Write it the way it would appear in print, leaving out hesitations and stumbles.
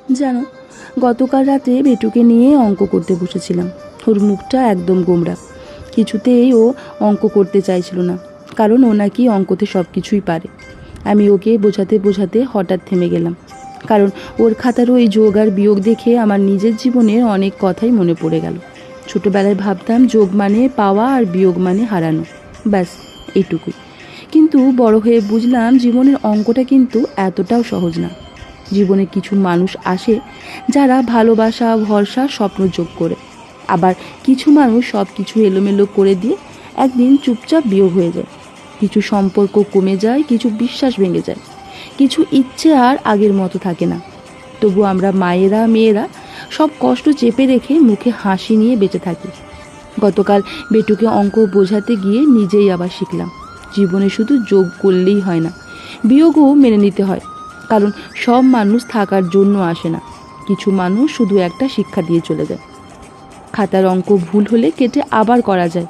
জানো, গতকাল রাতে বেটুকে নিয়ে অঙ্ক করতে বসেছিলাম। ওর মুখটা একদম গোমড়া, কিছুতেই ও অঙ্ক করতে চাইছিল না, কারণ ও নাকি অঙ্কতে সব কিছুই পারে। আমি ওকে বোঝাতে বোঝাতে হঠাৎ থেমে গেলাম, কারণ ওর খাতার ওই যোগ আর বিয়োগ দেখে আমার নিজের জীবনের অনেক কথাই মনে পড়ে গেল। ছোটোবেলায় ভাবতাম যোগ মানে পাওয়া আর বিয়োগ মানে হারানো, ব্যাস এইটুকুই। কিন্তু বড় হয়ে বুঝলাম জীবনের অঙ্কটা কিন্তু এতটাও সহজ না। জীবনে কিছু মানুষ আসে যারা ভালোবাসা, ভরসা, স্বপ্ন যোগ করে, আবার কিছু মানুষ সব কিছু এলোমেলো করে দিয়ে একদিন চুপচাপ বিয়োগ হয়ে যায়। কিছু সম্পর্ক কমে যায়, কিছু বিশ্বাস ভেঙে যায়, কিছু ইচ্ছে আর আগের মতো থাকে না। তবু আমরা মায়েরা, মেয়েরা সব কষ্ট চেপে রেখে মুখে হাসি নিয়ে বেঁচে থাকি। গতকাল বেটুকে অঙ্ক বোঝাতে গিয়ে নিজেই আবার শিখলাম, জীবনে শুধু যোগ করলেই হয় না, বিয়োগও মেনে নিতে হয়। কারণ সব মানুষ থাকার জন্য আসে না, কিছু মানুষ শুধু একটা শিক্ষা দিয়ে চলে যায়। খাতার অঙ্ক ভুল হলে কেটে আবার করা যায়,